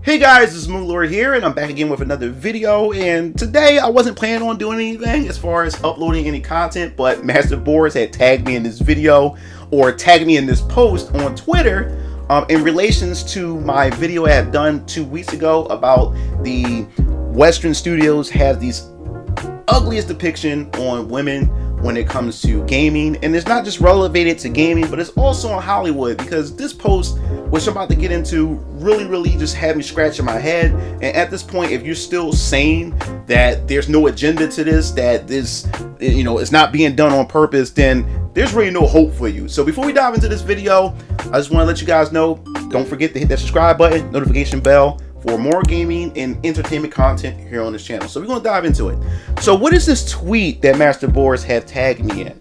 Hey guys, this is MugenLord here, and I'm back again with another video. And today I wasn't planning on doing anything as far as uploading any content, but Master Boris had tagged me in this video, or tagged me in this post on Twitter, in relations to my video I had done 2 weeks ago about the Western studios have these ugliest depiction on women when it comes to gaming. And it's not just relegated to gaming, but it's also in Hollywood, because this post, which I'm about to get into, really just had me scratching my head. And at this point, if you're still saying that there's no agenda to this, that this, it's not being done on purpose, then there's really no hope for you. So before we dive into this video, I just want to let you guys know, don't forget to hit that subscribe button, notification bell, for more gaming and entertainment content here on this channel. So we're going to dive into it. So what is this tweet that Master Boris had tagged me in?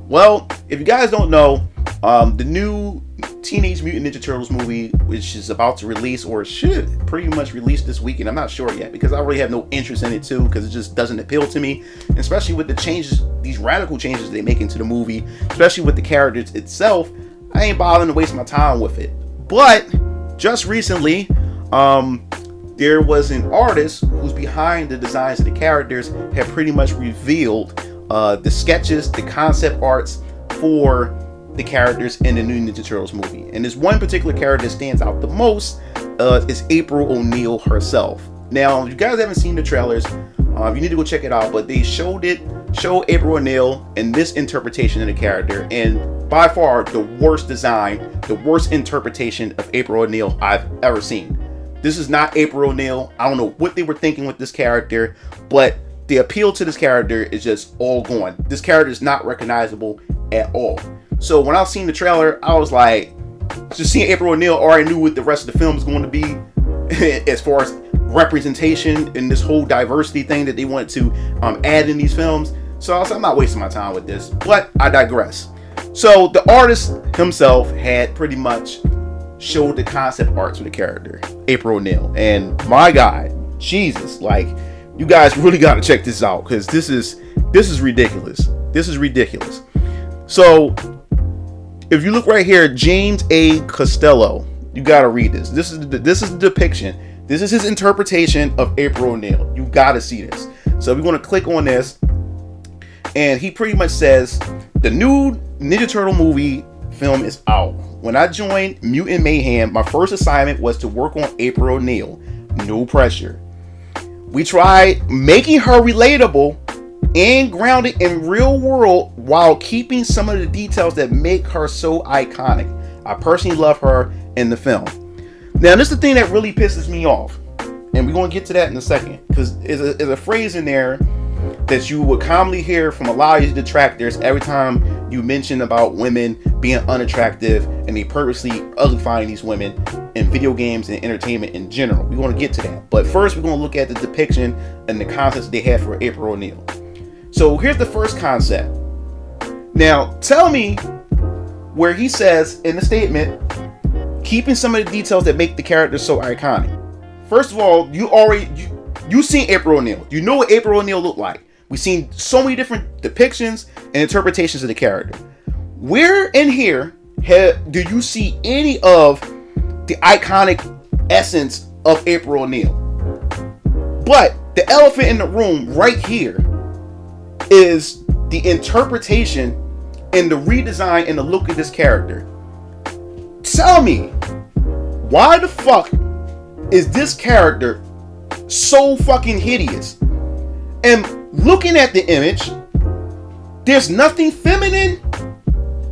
Well, if you guys don't know, the new Teenage Mutant Ninja Turtles movie, which is about to release, or should pretty much release this weekend, I'm not sure yet, because I really have no interest in it too, because it just doesn't appeal to me, and especially with the changes, these radical changes they make into the movie, especially with the characters itself, I ain't bothering to waste my time with it. But just recently, there was an artist who's behind the designs of the characters had pretty much revealed the sketches, the concept arts for the characters in the new Ninja Turtles movie. And this one particular character that stands out the most is April O'Neil herself. Now, if you guys haven't seen the trailers, you need to go check it out, but they showed April O'Neil in this interpretation of the character, and by far the worst design, the worst interpretation of April O'Neil I've ever seen. This is not April O'Neil. I don't know what they were thinking with this character, but the appeal to this character is just all gone. This character is not recognizable at all. So when I seen the trailer, I was like, just seeing April O'Neil, already knew what the rest of the film is going to be as far as representation and this whole diversity thing that they wanted to add in these films. So I was like, I'm not wasting my time with this, but I digress. So the artist himself had pretty much showed the concept arts for the character, April O'Neil, and my God, Jesus, like, you guys really got to check this out, because this is ridiculous. This is ridiculous. So if you look right here, James A. Costello, you got to read this. This is the depiction. This is his interpretation of April O'Neil. You got to see this. So we're going to click on this, and he pretty much says the new Ninja Turtle movie film is out. When I joined Mutant Mayhem, my first assignment was to work on April O'Neil. No pressure. We tried making her relatable and grounded in real world while keeping some of the details that make her so iconic. I personally love her in the film. Now, this is the thing that really pisses me off, and we're going to get to that in a second, because there's a phrase in there that you would commonly hear from a lot of these detractors every time you mention about women being unattractive, and they purposely uglifying these women in video games and entertainment in general. We want to get to that, but first we're going to look at the depiction and the concepts they had for April O'Neil. So here's the first concept. Now tell me where he says in the statement, keeping some of the details that make the character so iconic. First of all, you seen April O'Neil. You know what April O'Neil looked like. We've seen so many different depictions and interpretations of the character. Where in here do you see any of the iconic essence of April O'Neil? But the elephant in the room right here is the interpretation and the redesign and the look of this character. Tell me, why the fuck is this character so fucking hideous? And looking at the image, there's nothing feminine,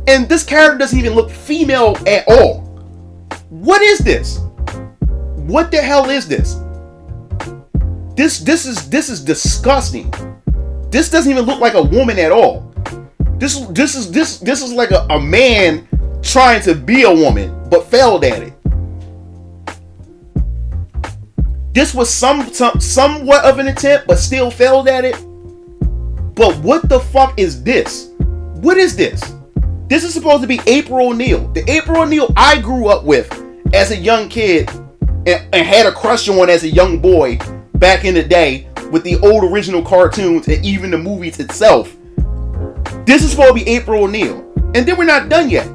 and this character doesn't even look female at all. What is this? What the hell is this? This is disgusting. This doesn't even look like a woman at all. This is like a man trying to be a woman but failed at it. This was somewhat of an attempt, but still failed at it. But what the fuck is this? What is this? This is supposed to be April O'Neil. The April O'Neil I grew up with as a young kid and had a crush on as a young boy back in the day with the old original cartoons and even the movies itself. This is supposed to be April O'Neil. And then we're not done yet.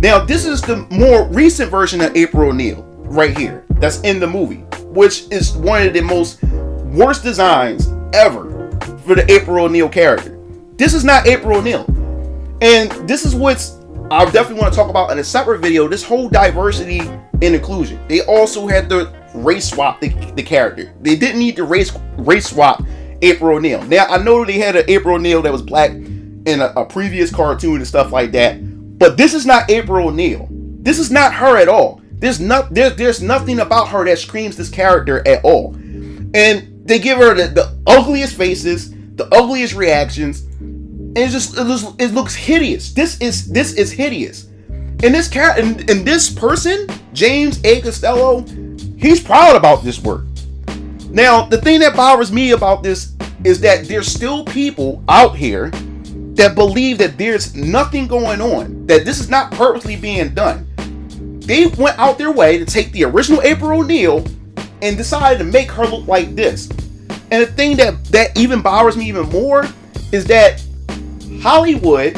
Now, this is the more recent version of April O'Neil. right here that's in the movie, which is one of the most worst designs ever for the April O'Neil character. This is not April O'Neil. And this is what's I definitely want to talk about in a separate video, this whole diversity and inclusion. They also had to race swap the character. They didn't need to race swap April O'Neil. Now, I know they had an April O'Neil that was black in a previous cartoon and stuff like that, but this is not April O'Neil. This is not her at all. There's nothing about her that screams this character at all. And they give her the ugliest faces, the ugliest reactions, and it looks hideous. This is hideous. And this and this person, James A. Costello, he's proud about this work. Now, the thing that bothers me about this is that there's still people out here that believe that there's nothing going on, that this is not purposely being done. They went out their way to take the original April O'Neil and decided to make her look like this. And the thing that even bothers me even more is that Hollywood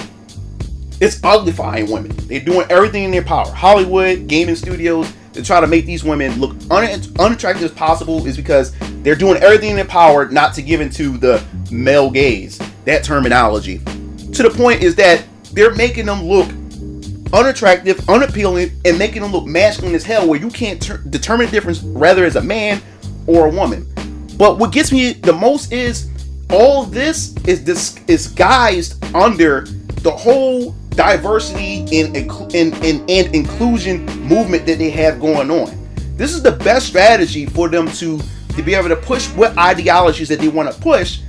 is uglifying women. They're doing everything in their power. Hollywood, gaming studios, to try to make these women look unattractive as possible is because they're doing everything in their power not to give into the male gaze, that terminology. To the point is that they're making them look unattractive, unappealing, and making them look masculine as hell, where you can't determine the difference whether as a man or a woman. But what gets me the most is all this is guised under the whole diversity and inclusion movement that they have going on. This is the best strategy for them to be able to push what ideologies that they want to push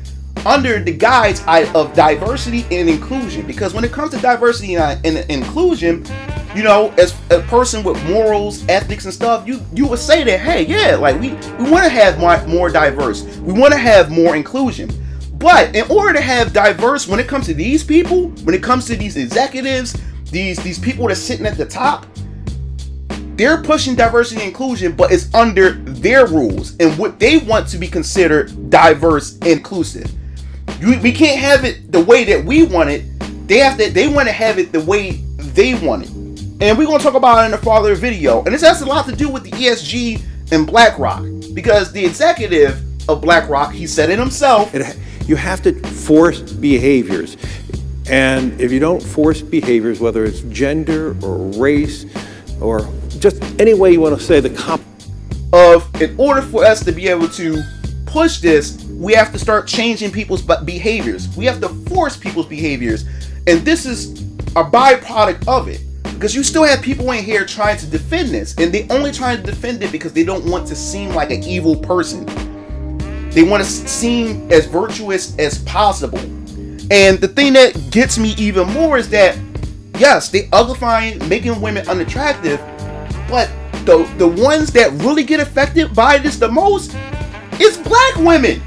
under the guise of diversity and inclusion. Because when it comes to diversity and inclusion, you know, as a person with morals, ethics, and stuff, you would say that, hey, yeah, like we want to have more diverse. We want to have more inclusion. But in order to have diverse, when it comes to these people, when it comes to these executives, these people that's sitting at the top, they're pushing diversity and inclusion, but it's under their rules and what they want to be considered diverse and inclusive. We can't have it the way that we want it. They want to have it the way they want it. And we're going to talk about it in a further video. And this has a lot to do with the ESG and BlackRock, because the executive of BlackRock, he said it himself. You have to force behaviors. And if you don't force behaviors, whether it's gender or race or just any way you want to say in order for us to be able to push this, we have to start changing people's behaviors. We have to force people's behaviors. And this is a byproduct of it. Because you still have people in here trying to defend this. And they only trying to defend it because they don't want to seem like an evil person. They want to seem as virtuous as possible. And the thing that gets me even more is that, yes, they uglifying, making women unattractive, but the ones that really get affected by this the most is black women.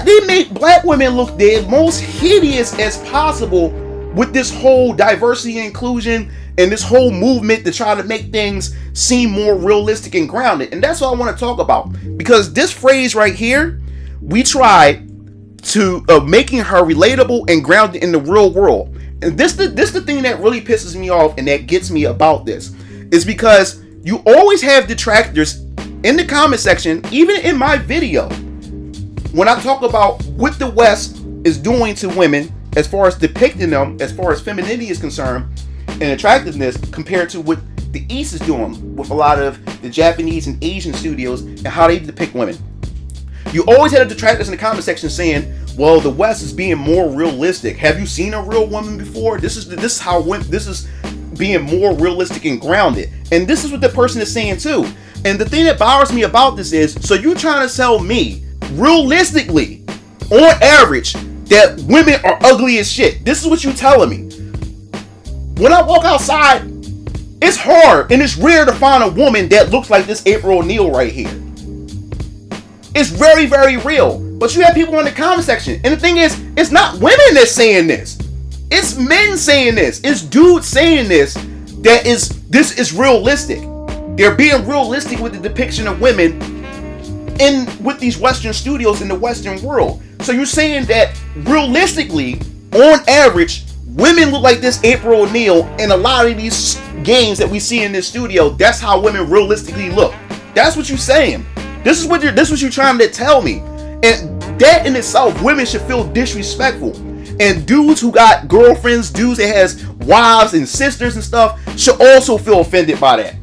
They make black women look the most hideous as possible with this whole diversity and inclusion and this whole movement to try to make things seem more realistic and grounded. And that's what I want to talk about, because this phrase right here, we tried to making her relatable and grounded in the real world. And this the thing that really pisses me off and that gets me about this, is because you always have detractors in the comment section, even in my video, when I talk about what the West is doing to women as far as depicting them, as far as femininity is concerned and attractiveness, compared to what the East is doing with a lot of the Japanese and Asian studios and how they depict women. You always had detractors in the comment section saying, well, the West is being more realistic. Have you seen a real woman before? This is being more realistic and grounded. And this is what the person is saying too. And the thing that bothers me about this is, so you're trying to sell me realistically, on average, that women are ugly as shit. This is what you're telling me. When I walk outside, it's hard and it's rare to find a woman that looks like this April O'Neil right here. It's very, very real. But you have people in the comment section. And the thing is, it's not women that's saying this. It's men saying this. It's dudes saying this. This is realistic. They're being realistic with the depiction of women with these Western studios in the Western world. So you're saying that realistically, on average, women look like this April O'Neil in a lot of these games that we see in this studio. That's how women realistically look. That's what you're saying. This is what you're trying to tell me. And that in itself, women should feel disrespectful. And dudes who got girlfriends, dudes that has wives and sisters and stuff, should also feel offended by that.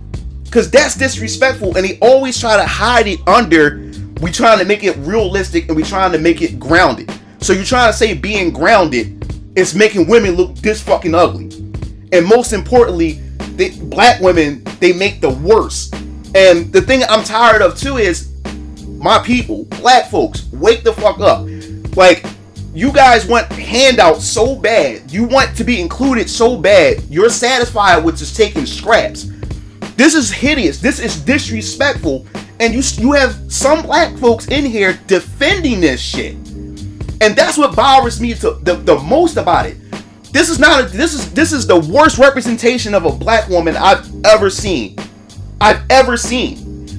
Because that's disrespectful, and they always try to hide it under, we trying to make it realistic and we trying to make it grounded. So you're trying to say being grounded is making women look this fucking ugly. And most importantly, black women, they make the worst. And the thing I'm tired of too is, my people, black folks, wake the fuck up. Like, you guys want handouts so bad. You want to be included so bad. You're satisfied with just taking scraps. This is hideous. This is disrespectful. And you have some black folks in here defending this shit. And that's what bothers me the most about it. This is the worst representation of a black woman I've ever seen.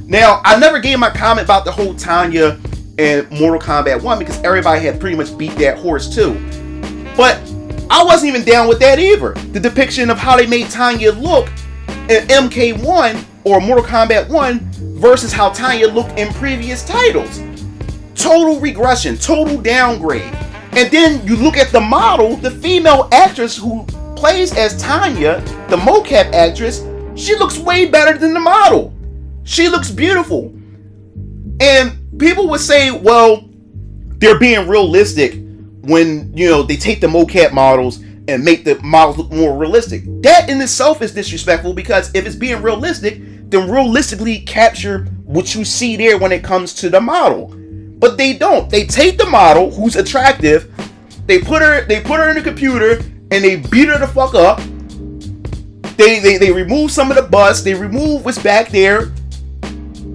Now, I never gave my comment about the whole Tanya and Mortal Kombat 1 because everybody had pretty much beat that horse too. But I wasn't even down with that either. The depiction of how they made Tanya look in MK1 or Mortal Kombat 1 versus how Tanya looked in previous titles. Total regression, total downgrade. And then you look at the model, the female actress who plays as Tanya, the mocap actress, she looks way better than the model. She looks beautiful. And people would say, well, they're being realistic when, they take the mocap models and make the models look more realistic. That in itself is disrespectful, because if it's being realistic, then realistically capture what you see there when it comes to the model. But they don't. They take the model who's attractive, they put her in the computer, and they beat her the fuck up. They remove some of the bust, they remove what's back there,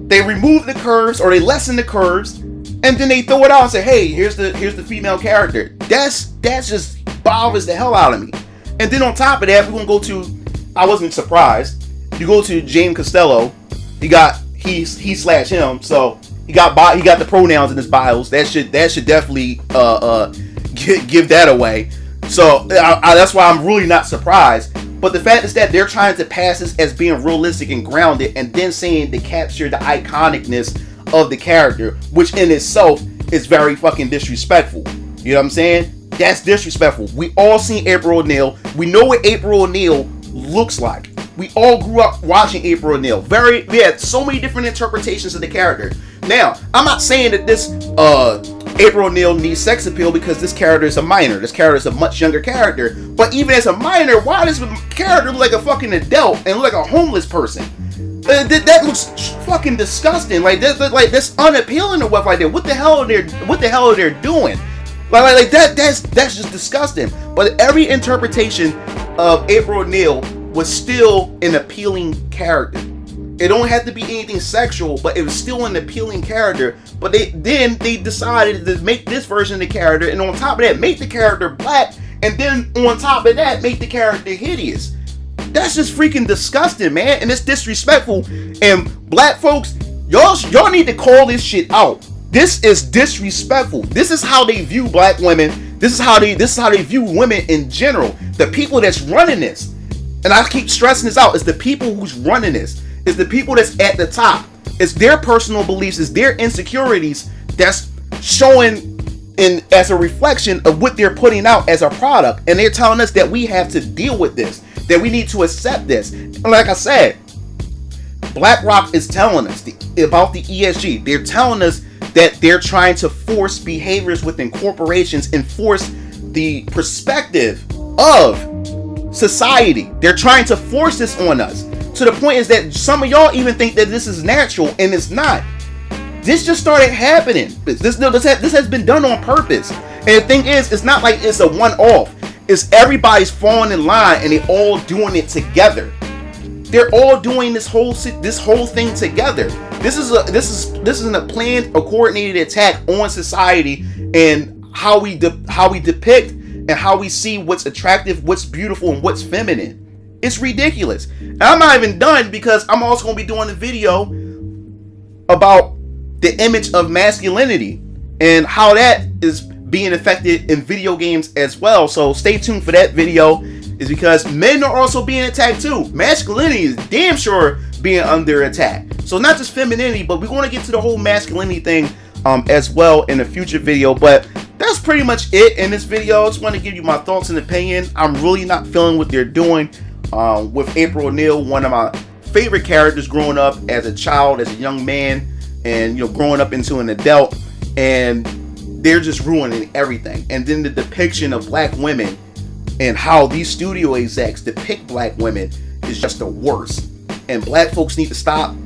they remove the curves or they lessen the curves, and then they throw it out and say, hey, here's the female character. That's just bothers the hell out of me. And then on top of that, we're gonna go to, I wasn't surprised, you go to James Costello, he/him, so he got the pronouns in his bios. That should definitely give that away. So that's why I'm really not surprised. But the fact is that they're trying to pass this as being realistic and grounded, and then saying they capture the iconicness of the character, which in itself is very fucking disrespectful. You know what I'm saying? That's disrespectful. We all seen April O'Neil. We know what April O'Neil looks like. We all grew up watching April O'Neil. We had so many different interpretations of the character. Now, I'm not saying that this April O'Neil needs sex appeal because this character is a minor. This character is a much younger character. But even as a minor, why does the character look like a fucking adult and look like a homeless person? That looks fucking disgusting. Like that's unappealing to what like that. What the hell are they doing? Like that's just disgusting. But every interpretation of April O'Neil was still an appealing character. It don't have to be anything sexual, but it was still an appealing character. But they decided to make this version of the character, and on top of that, make the character black, and then on top of that, make the character hideous. That's just freaking disgusting, man, and it's disrespectful. And black folks, y'all need to call this shit out. This is disrespectful. This is how they view black women. This is how they view women in general. The people that's running this, and I keep stressing this out, is the people who's running this. It's the people that's at the top. It's their personal beliefs, it's their insecurities that's showing in as a reflection of what they're putting out as a product. And they're telling us that we have to deal with this, that we need to accept this. And like I said, BlackRock is telling us about the ESG. They're telling us that they're trying to force behaviors within corporations and force the perspective of society. They're trying to force this on us. To the point is that some of y'all even think that this is natural, and it's not. This just started happening. This has been done on purpose. And the thing is, it's not like it's a one-off. It's everybody's falling in line, and they're all doing it together. They're all doing this whole thing together. This is a planned, a coordinated attack on society and how we depict and how we see what's attractive, what's beautiful, and what's feminine. It's ridiculous. And I'm not even done, because I'm also going to be doing a video about the image of masculinity and how that is being affected in video games as well. So stay tuned for that video, is because men are also being attacked too. Masculinity is damn sure being under attack. So not just femininity, but we're going to get to the whole masculinity thing as well in a future video. But that's pretty much it in this video. I just want to give you my thoughts and opinion. I'm really not feeling what they're doing with April O'Neil, one of my favorite characters growing up as a child, as a young man, and growing up into an adult, and they're just ruining everything. And then the depiction of black women and how these studio execs depict black women is just the worst. And black folks need to stop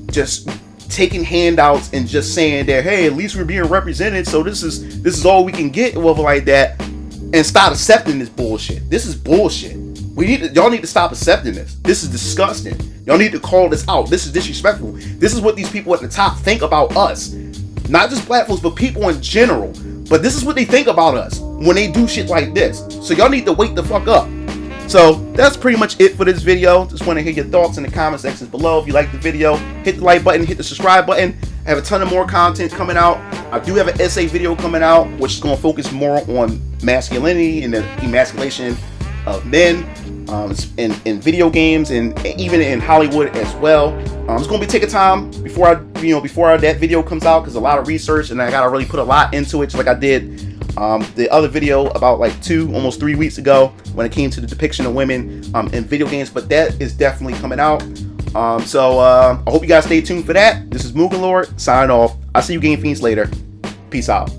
just taking handouts and just saying that, hey, at least we're being represented, so this is all we can get, whatever like that, and stop accepting this bullshit. This is bullshit. Y'all need to stop accepting this. This is disgusting. Y'all need to call this out. This is disrespectful. This is what these people at the top think about us. Not just black folks, but people in general. But this is what they think about us when they do shit like this. So y'all need to wake the fuck up. So that's pretty much it for this video. Just want to hear your thoughts in the comment sections below. If you like the video, hit the like button, hit the subscribe button. I have a ton of more content coming out. I do have an essay video coming out, which is going to focus more on masculinity and the emasculation of men in video games and even in Hollywood as well. It's going to be taking time before that video comes out, because a lot of research, and I got to really put a lot into it, just like I did the other video about like almost 3 weeks ago when it came to the depiction of women in video games. But that is definitely coming out. So I hope you guys stay tuned for that. This is MugenLord signing off. I'll see you Game Fiends later. Peace out.